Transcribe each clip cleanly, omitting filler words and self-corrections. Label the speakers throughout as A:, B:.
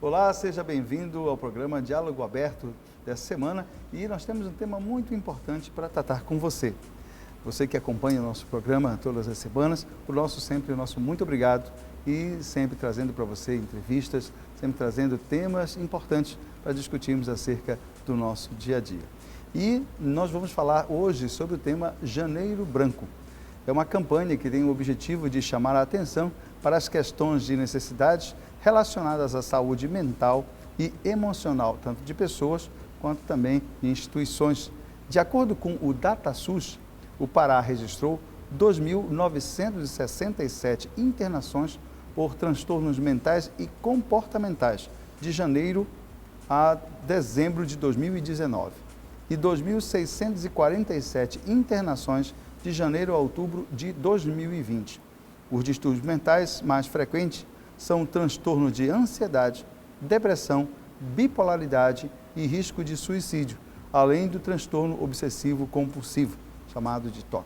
A: Olá, seja bem-vindo ao programa Diálogo Aberto dessa semana e nós temos um tema muito importante para tratar com você. Você que acompanha o nosso programa todas as semanas, o nosso muito obrigado e sempre trazendo para você entrevistas, sempre trazendo temas importantes para discutirmos acerca do nosso dia a dia. E nós vamos falar hoje sobre o tema Janeiro Branco. É uma campanha que tem o objetivo de chamar a atenção para as questões de necessidades relacionadas à saúde mental e emocional, tanto de pessoas quanto também de instituições. De acordo com o DataSUS, o Pará registrou 2.967 internações por transtornos mentais e comportamentais de janeiro a dezembro de 2019 e 2.647 internações de janeiro a outubro de 2020. Os distúrbios mentais mais frequentes são transtorno de ansiedade, depressão, bipolaridade e risco de suicídio, além do transtorno obsessivo compulsivo, chamado de TOC.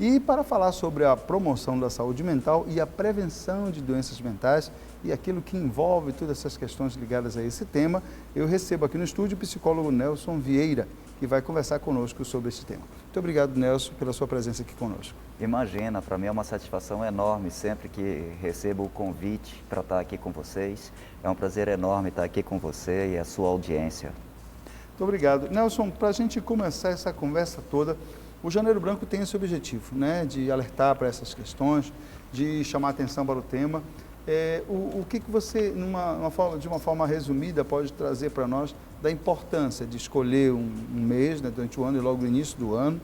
A: E para falar sobre a promoção da saúde mental e a prevenção de doenças mentais e aquilo que envolve todas essas questões ligadas a esse tema, eu recebo aqui no estúdio o psicólogo Nelson Vieira, que vai conversar conosco sobre esse tema. Muito obrigado, Nelson, pela sua presença aqui conosco.
B: Imagina, para mim é uma satisfação enorme sempre que recebo o convite para estar aqui com vocês. É um prazer enorme estar aqui com você e a sua audiência.
A: Muito obrigado. Nelson, para a gente começar essa conversa toda, o Janeiro Branco tem esse objetivo, né, de alertar para essas questões, de chamar atenção para o tema. O que você, de uma forma resumida, pode trazer para nós da importância de escolher um mês, né, durante o ano e logo no início do ano,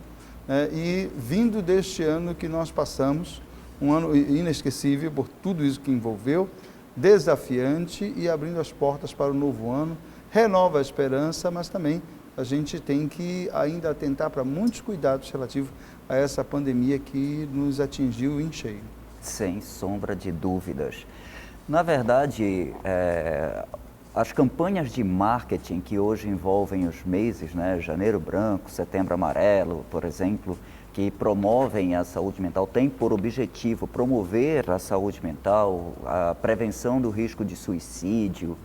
A: e vindo deste ano que nós passamos, um ano inesquecível por tudo isso que envolveu, desafiante e abrindo as portas para o novo ano, renova a esperança, mas também a gente tem que ainda atentar para muitos cuidados relativos a essa pandemia que nos atingiu em cheio.
B: Sem sombra de dúvidas. Na verdade, as campanhas de marketing que hoje envolvem os meses, né, Janeiro Branco, Setembro Amarelo, por exemplo, que promovem a saúde mental, têm por objetivo promover a saúde mental, a prevenção do risco de suicídio.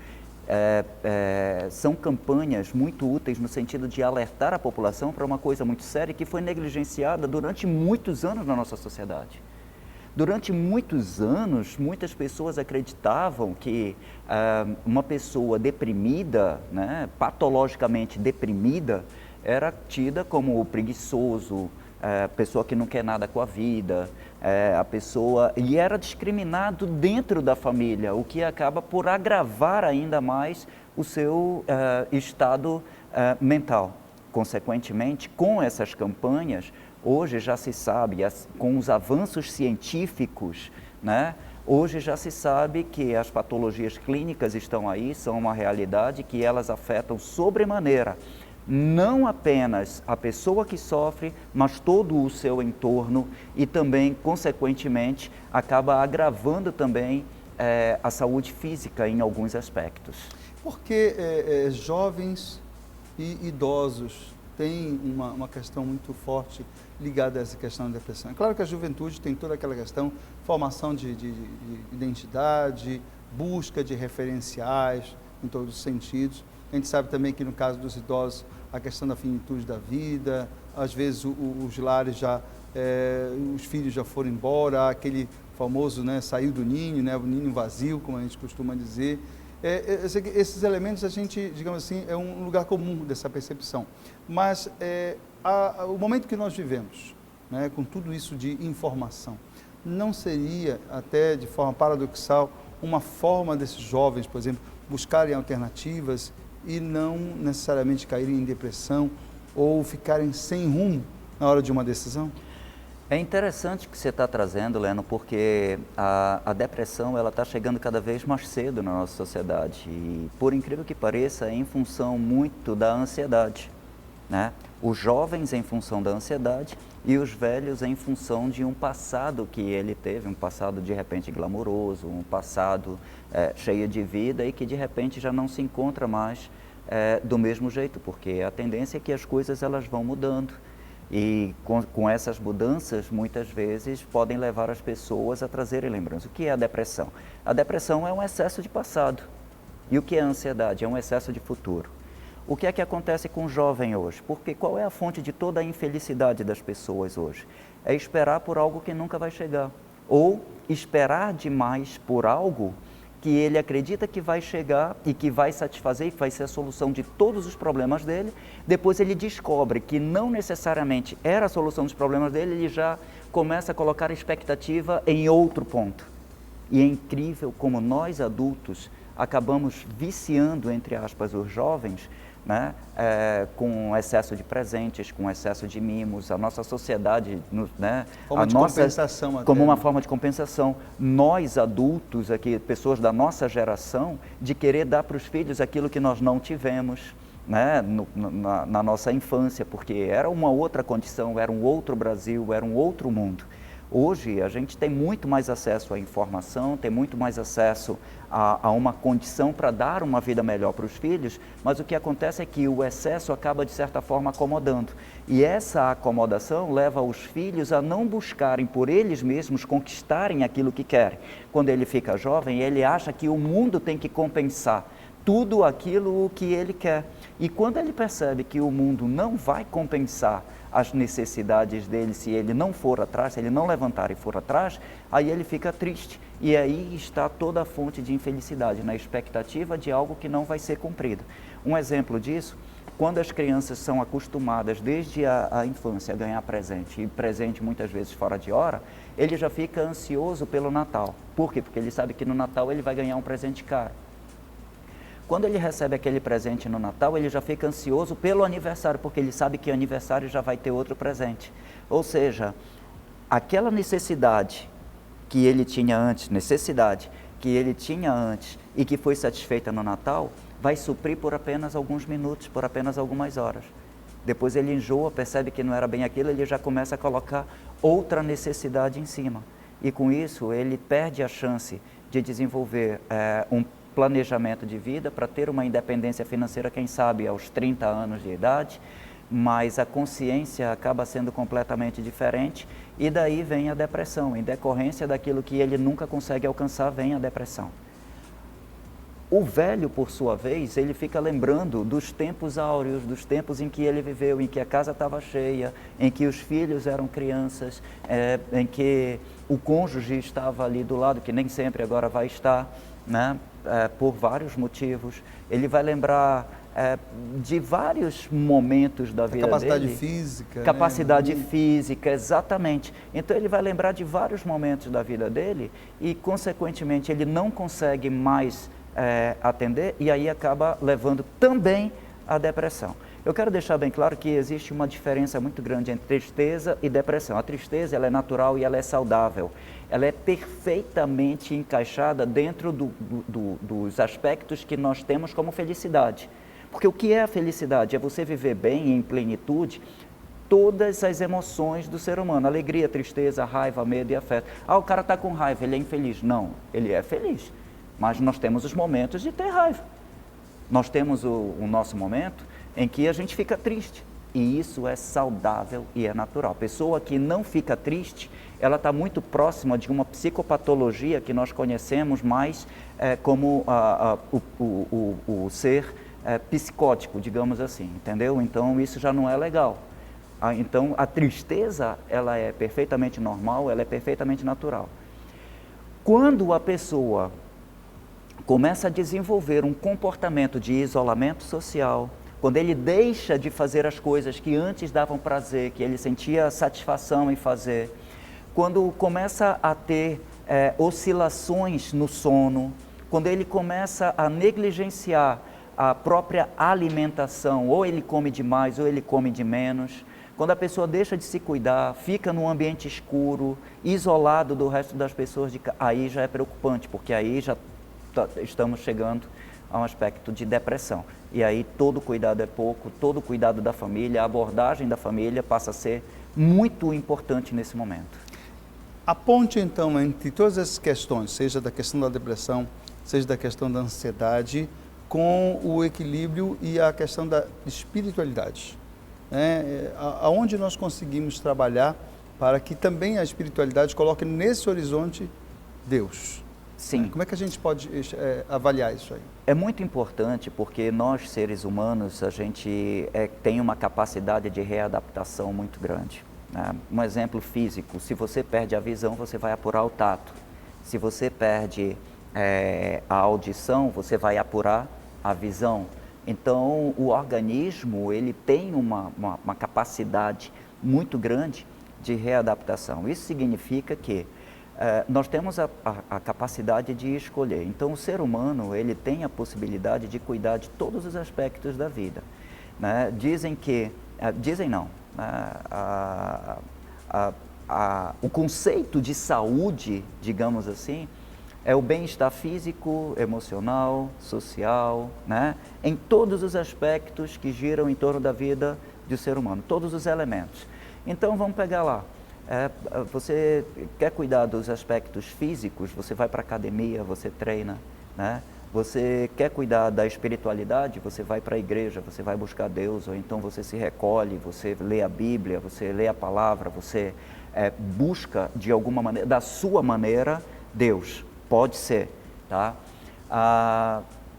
B: São campanhas muito úteis no sentido de alertar a população para uma coisa muito séria que foi negligenciada durante muitos anos na nossa sociedade. Durante muitos anos, muitas pessoas acreditavam que uma pessoa deprimida, né, patologicamente deprimida, era tida como o preguiçoso, a pessoa que não quer nada com a vida, e era discriminado dentro da família, o que acaba por agravar ainda mais o seu estado mental. Consequentemente, com essas campanhas, hoje já se sabe, com os avanços científicos, né, hoje já se sabe que as patologias clínicas estão aí, são uma realidade, que elas afetam sobremaneira não apenas a pessoa que sofre, mas todo o seu entorno e também, consequentemente, acaba agravando também a saúde física em alguns aspectos.
A: Porque jovens e idosos têm uma questão muito forte ligada a essa questão da depressão. É claro que a juventude tem toda aquela questão, formação de identidade, busca de referenciais em todos os sentidos. A gente sabe também que no caso dos idosos, a questão da finitude da vida, às vezes os lares os filhos já foram embora, aquele famoso, né, saiu do ninho, né, o ninho vazio, como a gente costuma dizer. Esses elementos a gente, digamos assim, é um lugar comum dessa percepção. Mas o momento que nós vivemos, né, com tudo isso de informação, não seria, até de forma paradoxal, uma forma desses jovens, por exemplo, buscarem alternativas e não necessariamente caírem em depressão ou ficarem sem rumo na hora de uma decisão?
B: É interessante o que você está trazendo, Leno, porque a depressão está chegando cada vez mais cedo na nossa sociedade e, por incrível que pareça, é em função muito da ansiedade, né? Os jovens em função da ansiedade e os velhos em função de um passado que ele teve, um passado de repente glamouroso, um passado cheio de vida e que de repente já não se encontra mais do mesmo jeito, porque a tendência é que as coisas elas vão mudando. E com essas mudanças, muitas vezes, podem levar as pessoas a trazerem lembranças. O que é a depressão? A depressão é um excesso de passado, E o que é ansiedade? É um excesso de futuro. O que é que acontece com o jovem hoje? Porque qual é a fonte de toda a infelicidade das pessoas hoje? É esperar por algo que nunca vai chegar. Ou esperar demais por algo que ele acredita que vai chegar e que vai satisfazer e que vai ser a solução de todos os problemas dele. Depois ele descobre que não necessariamente era a solução dos problemas dele, ele já começa a colocar a expectativa em outro ponto. E é incrível como nós adultos acabamos viciando, entre aspas, os jovens, né, com excesso de presentes, com excesso de mimos, a nossa sociedade, né,
A: compensação até,
B: como uma forma de compensação. Nós adultos aqui, pessoas da nossa geração, de querer dar para os filhos aquilo que nós não tivemos, né, na nossa infância, porque era uma outra condição, era um outro Brasil, era um outro mundo. Hoje a gente tem muito mais acesso à informação, tem muito mais acesso a uma condição para dar uma vida melhor para os filhos, mas o que acontece é que o excesso acaba de certa forma acomodando. E essa acomodação leva os filhos a não buscarem por eles mesmos conquistarem aquilo que querem. Quando ele fica jovem, ele acha que o mundo tem que compensar tudo aquilo que ele quer. E quando ele percebe que o mundo não vai compensar as necessidades dele se ele não for atrás, se ele não levantar e for atrás, aí ele fica triste. E aí está toda a fonte de infelicidade, na expectativa de algo que não vai ser cumprido. Um exemplo disso, quando as crianças são acostumadas desde a infância a ganhar presente, e presente muitas vezes fora de hora, ele já fica ansioso pelo Natal. Por quê? Porque ele sabe que no Natal ele vai ganhar um presente caro. Quando ele recebe aquele presente no Natal, ele já fica ansioso pelo aniversário, porque ele sabe que o aniversário já vai ter outro presente. Ou seja, aquela necessidade que ele tinha antes e que foi satisfeita no Natal, vai suprir por apenas alguns minutos, por apenas algumas horas. Depois ele enjoa, percebe que não era bem aquilo, ele já começa a colocar outra necessidade em cima. E com isso, ele perde a chance de desenvolver um planejamento de vida para ter uma independência financeira, quem sabe aos 30 anos de idade, mas a consciência acaba sendo completamente diferente e daí vem a depressão. Em decorrência daquilo que ele nunca consegue alcançar, vem a depressão. O velho, por sua vez, ele fica lembrando dos tempos áureos, dos tempos em que ele viveu, em que a casa estava cheia, em que os filhos eram crianças, em que o cônjuge estava ali do lado, que nem sempre agora vai estar, né? Por vários motivos. Ele vai lembrar de vários momentos da vida
A: capacidade
B: dele.
A: Física.
B: Capacidade física, exatamente. Então ele vai lembrar de vários momentos da vida dele e, consequentemente, ele não consegue mais atender e aí acaba levando também à depressão. Eu quero deixar bem claro que existe uma diferença muito grande entre tristeza e depressão. A tristeza ela é natural e ela é saudável. Ela é perfeitamente encaixada dentro dos aspectos que nós temos como felicidade. Porque o que é a felicidade? É você viver bem, em plenitude, todas as emoções do ser humano. Alegria, tristeza, raiva, medo e afeto. O cara está com raiva, ele é infeliz. Não, ele é feliz. Mas nós temos os momentos de ter raiva. Nós temos o nosso momento em que a gente fica triste. E isso é saudável e é natural. A pessoa que não fica triste, ela está muito próxima de uma psicopatologia que nós conhecemos mais como o ser psicótico, digamos assim, entendeu? Então isso já não é legal. Então a tristeza, ela é perfeitamente normal, ela é perfeitamente natural. Quando a pessoa começa a desenvolver um comportamento de isolamento social, quando ele deixa de fazer as coisas que antes davam prazer, que ele sentia satisfação em fazer, quando começa a ter oscilações no sono, quando ele começa a negligenciar a própria alimentação, ou ele come demais ou ele come de menos, quando a pessoa deixa de se cuidar, fica num ambiente escuro, isolado do resto das pessoas, aí já é preocupante, porque aí já estamos chegando a um aspecto de depressão. E aí todo cuidado é pouco, todo cuidado da família, a abordagem da família passa a ser muito importante nesse momento.
A: A ponte, então, entre todas essas questões, seja da questão da depressão, seja da questão da ansiedade, com o equilíbrio e a questão da espiritualidade. Aonde nós conseguimos trabalhar para que também a espiritualidade coloque nesse horizonte Deus.
B: Sim.
A: Como é que a gente pode avaliar isso aí?
B: É muito importante porque nós, seres humanos, a gente tem uma capacidade de readaptação muito grande. Né? Um exemplo físico, se você perde a visão, você vai apurar o tato. Se você perde a audição, você vai apurar a visão. Então, o organismo, ele tem uma capacidade muito grande de readaptação. Isso significa que nós temos a capacidade de escolher. Então, o ser humano, ele tem a possibilidade de cuidar de todos os aspectos da vida. Né? Dizem não, o conceito de saúde, digamos assim, é o bem-estar físico, emocional, social, né? Em todos os aspectos que giram em torno da vida do ser humano, todos os elementos. Então, vamos pegar lá. Você quer cuidar dos aspectos físicos, você vai para a academia, você treina, né? Você quer cuidar da espiritualidade, você vai para a igreja, você vai buscar Deus, ou então você se recolhe, você lê a Bíblia, você lê a palavra, você busca de alguma maneira, da sua maneira, Deus. Pode ser, tá?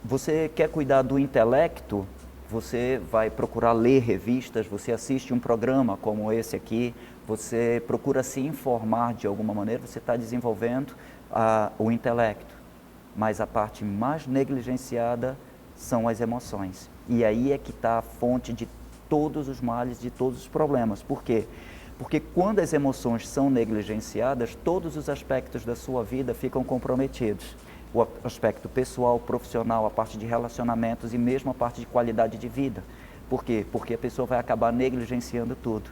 B: Você quer cuidar do intelecto, você vai procurar ler revistas, você assiste um programa como esse aqui, você procura se informar de alguma maneira, você está desenvolvendo o intelecto. Mas a parte mais negligenciada são as emoções. E aí é que está a fonte de todos os males, de todos os problemas. Por quê? Porque quando as emoções são negligenciadas, todos os aspectos da sua vida ficam comprometidos. O aspecto pessoal, profissional, a parte de relacionamentos e mesmo a parte de qualidade de vida. Por quê? Porque a pessoa vai acabar negligenciando tudo.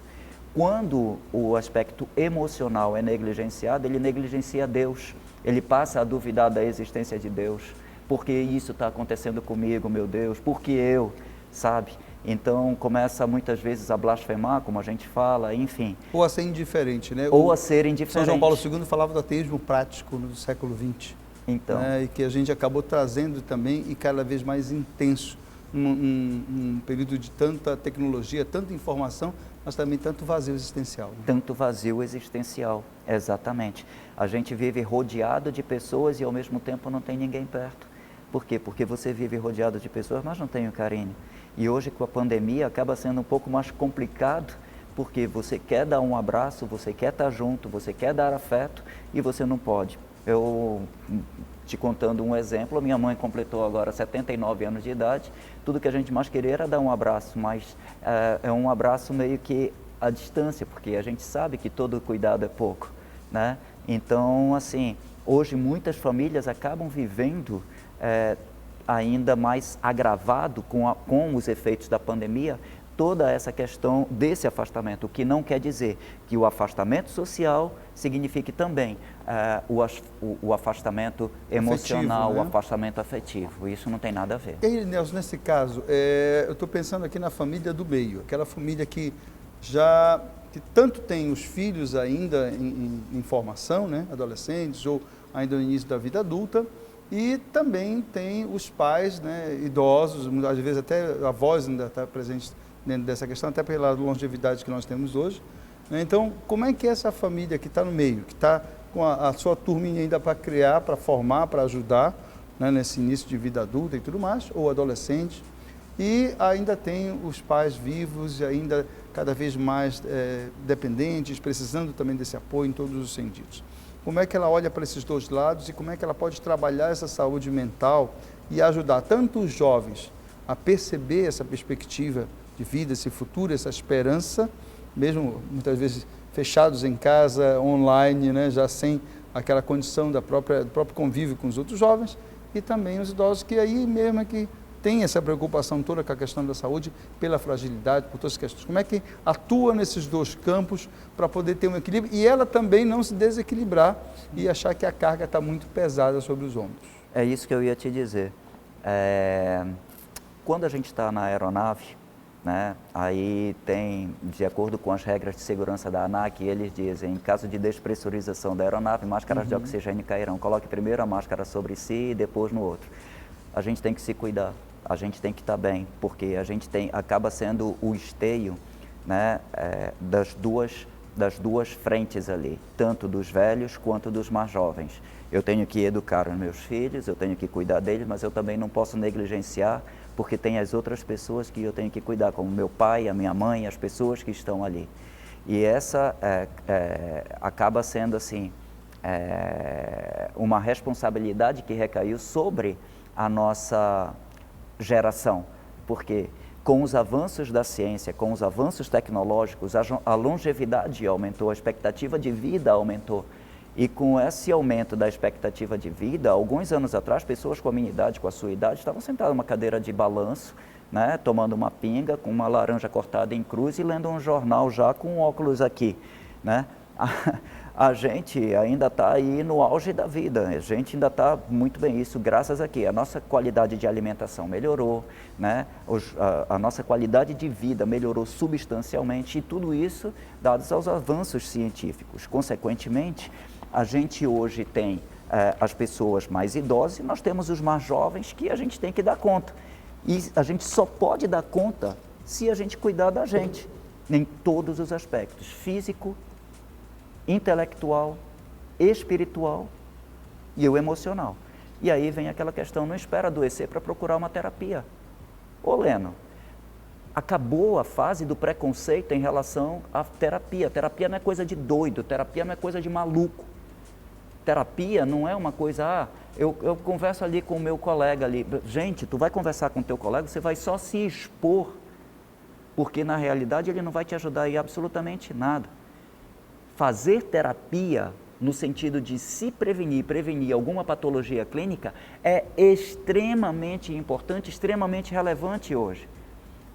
B: Quando o aspecto emocional é negligenciado, ele negligencia Deus. Ele passa a duvidar da existência de Deus. Por que isso está acontecendo comigo, meu Deus? Por que eu? Sabe? Então, começa muitas vezes a blasfemar, como a gente fala, enfim.
A: Ou a ser indiferente, né?
B: Ou a ser indiferente.
A: São João Paulo II falava do ateísmo prático no século XX.
B: Então.
A: E que a gente acabou trazendo também e cada vez mais intenso. Um período de tanta tecnologia, tanta informação, mas também tanto vazio existencial. Né?
B: Tanto vazio existencial, exatamente. A gente vive rodeado de pessoas e ao mesmo tempo não tem ninguém perto. Por quê? Porque você vive rodeado de pessoas, mas não tem o carinho. E hoje com a pandemia acaba sendo um pouco mais complicado, porque você quer dar um abraço, você quer estar junto, você quer dar afeto e você não pode. Eu, te contando um exemplo, minha mãe completou agora 79 anos de idade, tudo que a gente mais queria era dar um abraço, mas é um abraço meio que à distância, porque a gente sabe que todo cuidado é pouco, né? Então, assim, hoje muitas famílias acabam vivendo ainda mais agravado com os efeitos da pandemia, toda essa questão desse afastamento, o que não quer dizer que o afastamento social signifique também o afastamento emocional,
A: afetivo, né?
B: O afastamento afetivo. Isso não tem nada a ver.
A: E aí, Nelson, nesse caso, eu estou pensando aqui na família do meio, aquela família que tanto tem os filhos ainda em formação, né, adolescentes ou ainda no início da vida adulta, e também tem os pais, né, idosos, às vezes até avós ainda está presente dentro dessa questão, até pela longevidade que nós temos hoje. Então, como é que essa família que está no meio, que está com a sua turminha ainda para criar, para formar, para ajudar, né, nesse início de vida adulta e tudo mais, ou adolescente, e ainda tem os pais vivos e ainda cada vez mais dependentes, precisando também desse apoio em todos os sentidos. Como é que ela olha para esses dois lados e como é que ela pode trabalhar essa saúde mental e ajudar tanto os jovens a perceber essa perspectiva de vida, esse futuro, essa esperança, mesmo muitas vezes fechados em casa, online, né, já sem aquela condição do próprio convívio com os outros jovens, e também os idosos que aí mesmo é que tem essa preocupação toda com a questão da saúde, pela fragilidade, por todas as questões. Como é que atua nesses dois campos para poder ter um equilíbrio e ela também não se desequilibrar e achar que a carga está muito pesada sobre os ombros?
B: É isso que eu ia te dizer. Quando a gente está na aeronave, né, aí tem, de acordo com as regras de segurança da ANAC, eles dizem, em caso de despressurização da aeronave, máscaras de oxigênio cairão. Coloque primeiro a máscara sobre si e depois no outro. A gente tem que se cuidar, a gente tem que estar bem, porque a gente acaba sendo o esteio, né, das duas das duas frentes ali, tanto dos velhos quanto dos mais jovens. Eu tenho que educar os meus filhos, eu tenho que cuidar deles, mas eu também não posso negligenciar, porque tem as outras pessoas que eu tenho que cuidar, como meu pai, a minha mãe, as pessoas que estão ali. E essa acaba sendo assim, uma responsabilidade que recaiu sobre a nossa geração, porque com os avanços da ciência, com os avanços tecnológicos, a longevidade aumentou, a expectativa de vida aumentou. E com esse aumento da expectativa de vida, alguns anos atrás, pessoas com a minha idade, com a sua idade, estavam sentadas numa cadeira de balanço, né, tomando uma pinga, com uma laranja cortada em cruz e lendo um jornal já com óculos aqui, né? A gente ainda está aí no auge da vida, a gente ainda está muito bem, isso graças a quê? A nossa qualidade de alimentação melhorou, né? A nossa qualidade de vida melhorou substancialmente, e tudo isso dados aos avanços científicos. Consequentemente, a gente hoje tem as pessoas mais idosas e nós temos os mais jovens que a gente tem que dar conta. E a gente só pode dar conta se a gente cuidar da gente, em todos os aspectos, físico, intelectual, espiritual e o emocional. E aí vem aquela questão, não espera adoecer para procurar uma terapia. Ô Leno, acabou a fase do preconceito em relação à terapia. Terapia não é coisa de doido, terapia não é coisa de maluco. Terapia não é uma coisa, eu converso ali com o meu colega ali. Gente, tu vai conversar com o teu colega, você vai só se expor, porque na realidade ele não vai te ajudar em absolutamente nada. Fazer terapia, no sentido de se prevenir alguma patologia clínica, é extremamente importante, extremamente relevante hoje.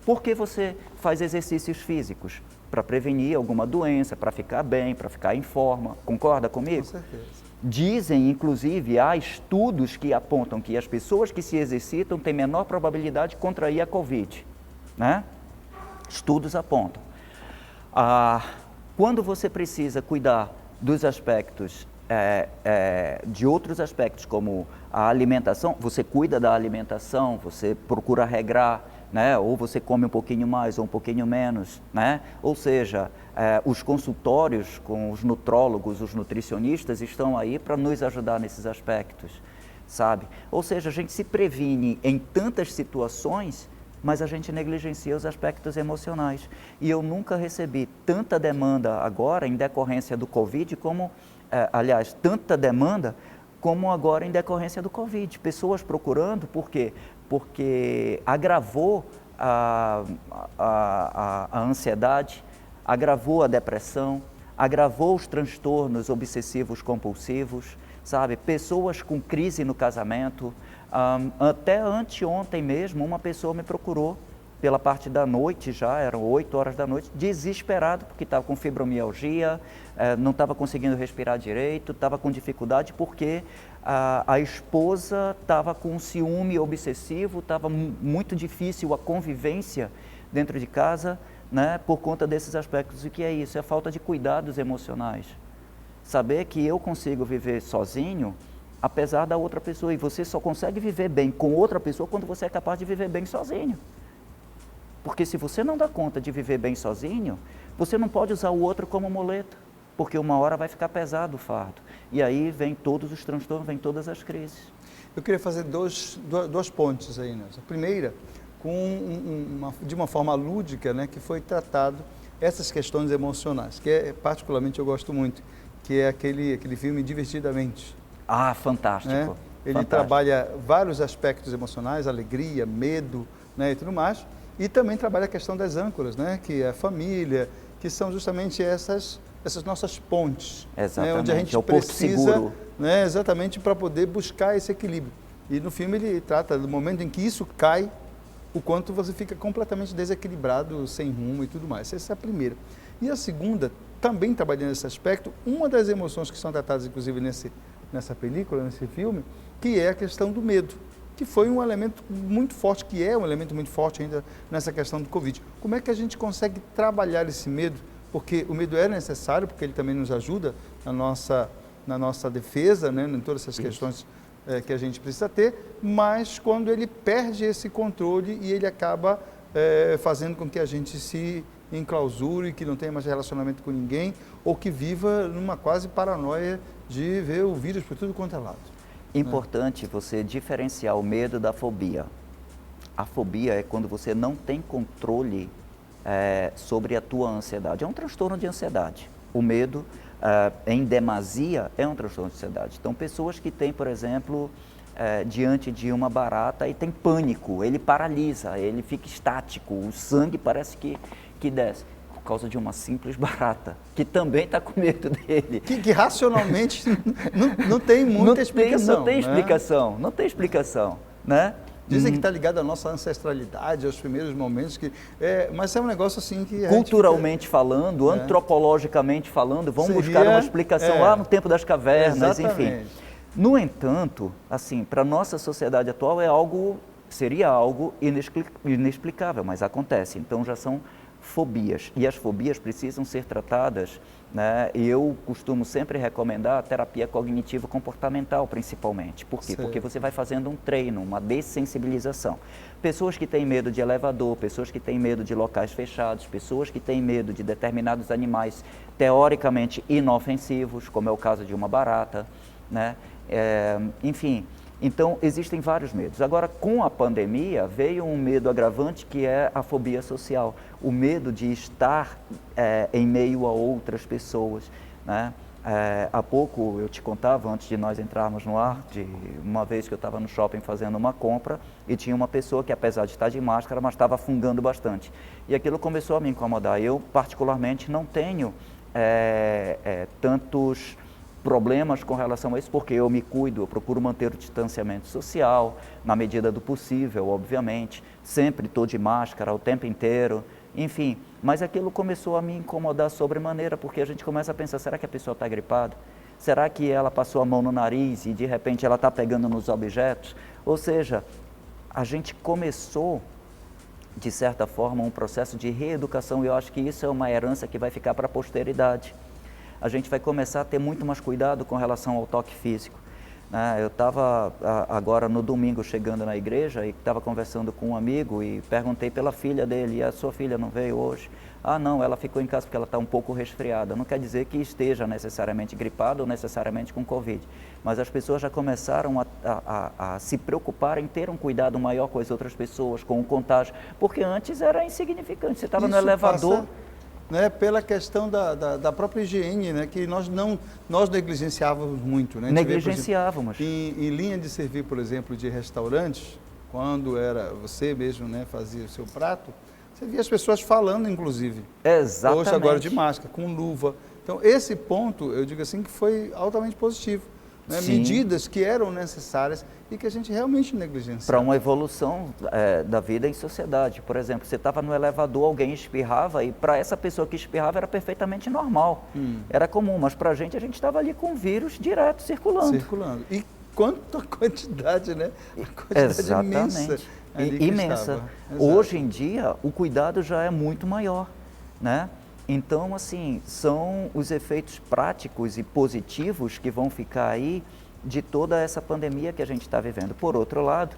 B: Por que você faz exercícios físicos? Para prevenir alguma doença, para ficar bem, para ficar em forma. Concorda comigo?
A: Com certeza.
B: Dizem, inclusive, há estudos que apontam que as pessoas que se exercitam têm menor probabilidade de contrair a Covid, né? Estudos apontam. Quando você precisa cuidar dos aspectos, de outros aspectos, como a alimentação, você cuida da alimentação, você procura regrar, né? Ou você come um pouquinho mais ou um pouquinho menos, né? Ou seja, os consultórios com os nutrólogos, os nutricionistas estão aí para nos ajudar nesses aspectos, sabe? Ou seja, a gente se previne em tantas situações, mas a gente negligencia os aspectos emocionais. E eu nunca recebi tanta demanda agora em decorrência do Covid, como, aliás, tanta demanda como agora em decorrência do Covid. Pessoas procurando, por quê? Porque agravou a ansiedade, agravou a depressão, agravou os transtornos obsessivos compulsivos, sabe? Pessoas com crise no casamento. Até anteontem mesmo, uma pessoa me procurou pela parte da noite, já eram 8 horas da noite, desesperado, porque estava com fibromialgia, não estava conseguindo respirar direito, estava com dificuldade porque a esposa estava com um ciúme obsessivo, estava muito difícil a convivência dentro de casa, né, por conta desses aspectos. E o que é isso? É a falta de cuidados emocionais. Saber que eu consigo viver sozinho, apesar da outra pessoa, e você só consegue viver bem com outra pessoa quando você é capaz de viver bem sozinho. Porque se você não dá conta de viver bem sozinho, você não pode usar o outro como muleta, porque uma hora vai ficar pesado o fardo. E aí vem todos os transtornos, vem todas as crises.
A: Eu queria fazer duas pontes aí, Nelson. A primeira, de uma forma lúdica, né, que foi tratado essas questões emocionais, que particularmente eu gosto muito, que é aquele filme Divertidamente.
B: Ah, fantástico.
A: Né? Ele
B: fantástico.
A: trabalha vários aspectos emocionais, alegria, medo, né, e tudo mais. E também trabalha a questão das âncoras, né, que é a família, que são justamente essas nossas pontes.
B: Exatamente,
A: né, onde a gente
B: é o porto
A: precisa,
B: seguro.
A: né, exatamente para poder buscar esse equilíbrio. E no filme ele trata do momento em que isso cai, o quanto você fica completamente desequilibrado, sem rumo e tudo mais. Essa é a primeira. E a segunda, também trabalhando nesse aspecto, uma das emoções que são tratadas, inclusive, nessa película, nesse filme, que é a questão do medo, que foi um elemento muito forte, que é um elemento muito forte ainda nessa questão do Covid. Como é que a gente consegue trabalhar esse medo? Porque o medo é necessário, porque ele também nos ajuda na nossa defesa, né, em todas essas questões que a gente precisa ter, mas quando ele perde esse controle e ele acaba fazendo com que a gente se em clausura e que não tenha mais relacionamento com ninguém, ou que viva numa quase paranoia de ver o vírus por tudo quanto é lado.
B: Importante você diferenciar o medo da fobia. A fobia é quando você não tem controle sobre a tua ansiedade. É um transtorno de ansiedade. O medo, em demasia, é um transtorno de ansiedade. Então, pessoas que têm, por exemplo, diante de uma barata e tem pânico, ele paralisa, ele fica estático, o sangue parece que desce. Por causa de uma simples barata, que também está com medo dele.
A: Que racionalmente não tem muita explicação.
B: Não tem explicação, não tem explicação, né?
A: Dizem que está ligado à nossa ancestralidade, aos primeiros momentos, mas é um negócio assim que...
B: Culturalmente falando, antropologicamente falando, vamos buscar uma explicação lá no tempo das cavernas, enfim. No entanto, assim, para a nossa sociedade atual seria algo inexplicável, mas acontece. Então já são fobias, e as fobias precisam ser tratadas, né? E eu costumo sempre recomendar a terapia cognitivo-comportamental, principalmente. Por quê? Porque você vai fazendo um treino, uma dessensibilização. Pessoas que têm medo de elevador, pessoas que têm medo de locais fechados, pessoas que têm medo de determinados animais teoricamente inofensivos, como é o caso de uma barata, né? Enfim, então existem vários medos. Agora, com a pandemia, veio um medo agravante que é a fobia social, o medo de estar em meio a outras pessoas, né? Há pouco eu te contava, antes de nós entrarmos no ar, de uma vez que eu estava no shopping fazendo uma compra e tinha uma pessoa que, apesar de estar de máscara, mas estava fungando bastante. E aquilo começou a me incomodar. Eu, particularmente, não tenho tantos problemas com relação a isso, porque eu me cuido, eu procuro manter o distanciamento social, na medida do possível, obviamente, sempre estou de máscara o tempo inteiro, enfim, mas aquilo começou a me incomodar sobremaneira, porque a gente começa a pensar, será que a pessoa está gripada? Será que ela passou a mão no nariz e de repente ela está pegando nos objetos? Ou seja, a gente começou, de certa forma, um processo de reeducação, e eu acho que isso é uma herança que vai ficar para a posteridade. A gente vai começar a ter muito mais cuidado com relação ao toque físico. Eu estava agora no domingo chegando na igreja e estava conversando com um amigo e perguntei pela filha dele, e a sua filha não veio hoje? Ah, não, ela ficou em casa porque ela está um pouco resfriada. Não quer dizer que esteja necessariamente gripada ou necessariamente com Covid, mas as pessoas já começaram a se preocupar em ter um cuidado maior com as outras pessoas, com o contágio, porque antes era insignificante, você estava no elevador...
A: Né, pela questão da própria higiene, né, que nós negligenciávamos muito. Né?
B: Negligenciávamos.
A: Vê, por exemplo, em linha de servir, por exemplo, de restaurantes, quando era você mesmo, né, fazia o seu prato, você via as pessoas falando, inclusive.
B: Exatamente.
A: Hoje, agora de máscara, com luva. Então, esse ponto, eu digo assim, que foi altamente positivo. Né? Medidas que eram necessárias e que a gente realmente negligenciava.
B: Para uma evolução da vida em sociedade. Por exemplo, você estava no elevador, alguém espirrava e para essa pessoa que espirrava era perfeitamente normal. Era comum, mas para a gente estava ali com o vírus direto circulando.
A: E quanta quantidade, né? A quantidade
B: exatamente. Imensa. Hoje em dia, o cuidado já é muito maior, né? Então, assim, são os efeitos práticos e positivos que vão ficar aí de toda essa pandemia que a gente está vivendo. Por outro lado,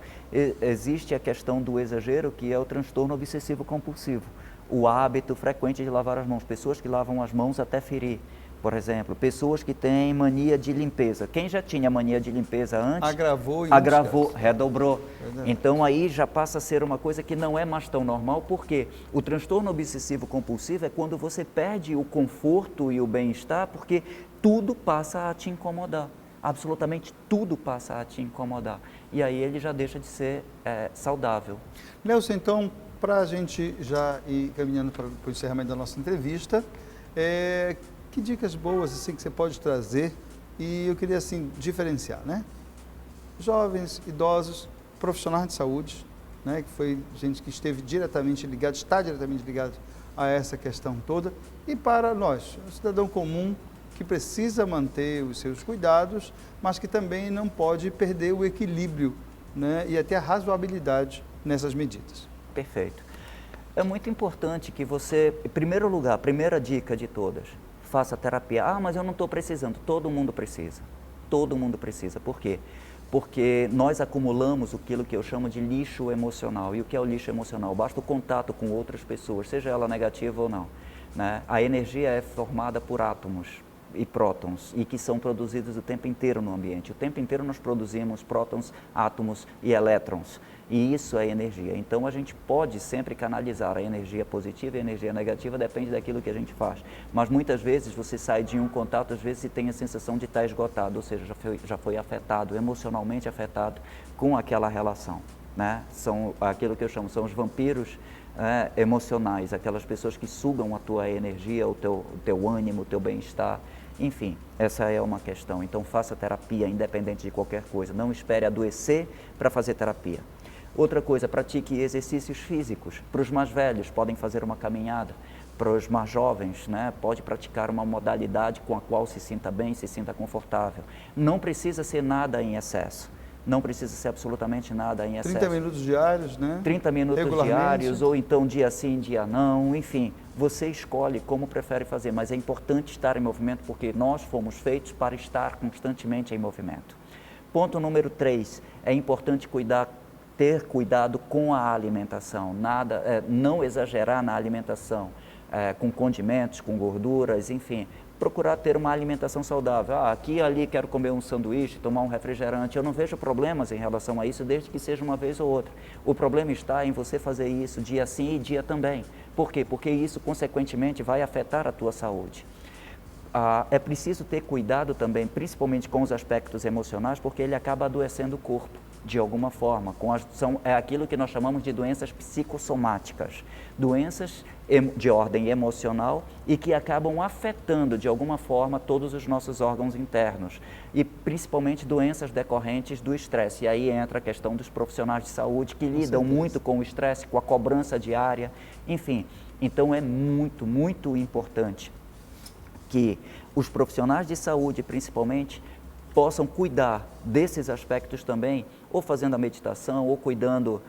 B: existe a questão do exagero, que é o transtorno obsessivo-compulsivo. O hábito frequente de lavar as mãos. Pessoas que lavam as mãos até ferir, por exemplo. Pessoas que têm mania de limpeza. Quem já tinha mania de limpeza antes... Agravou, redobrou. Então aí já passa a ser uma coisa que não é mais tão normal, porque o transtorno obsessivo-compulsivo é quando você perde o conforto e o bem-estar, porque tudo passa a te incomodar. Absolutamente tudo passa a te incomodar. E aí ele já deixa de ser saudável.
A: Nelson, então, para a gente já ir caminhando para o encerramento da nossa entrevista, que dicas boas assim, que você pode trazer? E eu queria assim, diferenciar, né? Jovens, idosos, profissionais de saúde, né? Que foi gente que esteve diretamente ligado, está diretamente ligado a essa questão toda. E para nós, o cidadão comum que precisa manter os seus cuidados, mas que também não pode perder o equilíbrio, né? E até a razoabilidade nessas medidas.
B: Perfeito. É muito importante que você, em primeiro lugar, primeira dica de todas, faça terapia. Ah, mas eu não estou precisando. Todo mundo precisa. Todo mundo precisa. Por quê? porque nós acumulamos aquilo que eu chamo de lixo emocional. E o que é o lixo emocional? Basta o contato com outras pessoas, seja ela negativa ou não, né? A energia é formada por átomos e prótons, e que são produzidos o tempo inteiro no ambiente. O tempo inteiro nós produzimos prótons, átomos e elétrons, e isso é energia. Então a gente pode sempre canalizar a energia positiva e a energia negativa, depende daquilo que a gente faz. Mas muitas vezes você sai de um contato, às vezes, e tem a sensação de estar esgotado, ou seja, já foi afetado, emocionalmente afetado com aquela relação, né? São aquilo que eu chamo, são os vampiros emocionais, aquelas pessoas que sugam a tua energia, o teu ânimo, o teu bem-estar. Enfim, essa é uma questão. Então faça terapia independente de qualquer coisa, não espere adoecer para fazer terapia. Outra coisa, pratique exercícios físicos. Para os mais velhos, podem fazer uma caminhada. Para os mais jovens, né, pode praticar uma modalidade com a qual se sinta bem, se sinta confortável. Não precisa ser nada em excesso. Não precisa ser absolutamente nada em excesso.
A: 30 minutos diários, né?
B: 30 minutos diários, ou então dia sim, dia não, enfim. Você escolhe como prefere fazer, mas é importante estar em movimento porque nós fomos feitos para estar constantemente em movimento. Ponto número 3, é importante ter cuidado com a alimentação, não exagerar na alimentação, com condimentos, com gorduras, enfim. Procurar ter uma alimentação saudável. Aqui e ali quero comer um sanduíche, tomar um refrigerante. Eu não vejo problemas em relação a isso, desde que seja uma vez ou outra. O problema está em você fazer isso dia sim e dia também. Por quê? Porque isso, consequentemente, vai afetar a tua saúde. É preciso ter cuidado também, principalmente com os aspectos emocionais, porque ele acaba adoecendo o corpo, de alguma forma. É aquilo que nós chamamos de doenças psicossomáticas. Doenças de ordem emocional e que acabam afetando, de alguma forma, todos os nossos órgãos internos. E, principalmente, doenças decorrentes do estresse. E aí entra a questão dos profissionais de saúde que lidam muito com o estresse, com a cobrança diária, enfim. Então, é muito, muito importante que os profissionais de saúde, principalmente, possam cuidar desses aspectos também, ou fazendo a meditação, ou cuidando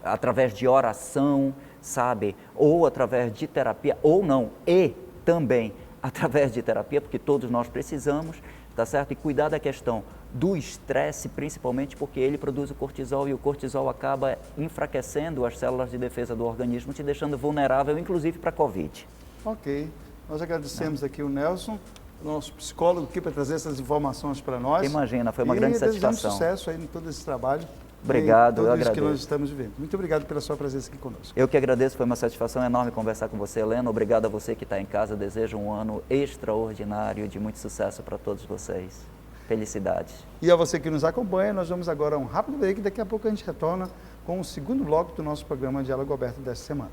B: através de oração, sabe? Ou através de terapia, ou não, e também através de terapia, porque todos nós precisamos, tá certo? E cuidar da questão do estresse, principalmente porque ele produz o cortisol e o cortisol acaba enfraquecendo as células de defesa do organismo, te deixando vulnerável, inclusive para a Covid.
A: Ok, nós agradecemos aqui o Nelson, nosso psicólogo aqui para trazer essas informações para nós.
B: Imagina, foi uma grande satisfação.
A: E desejamos sucesso aí em todo esse trabalho.
B: Obrigado, eu
A: agradeço. Tudo isso que nós estamos vivendo. Muito obrigado pela sua presença aqui conosco.
B: Eu que agradeço, foi uma satisfação enorme conversar com você, Helena. Obrigado a você que está em casa, desejo um ano extraordinário, de muito sucesso para todos vocês. Felicidades.
A: E a você que nos acompanha, nós vamos agora a um rápido break, daqui a pouco a gente retorna com o segundo bloco do nosso programa Diálogo Aberto desta semana.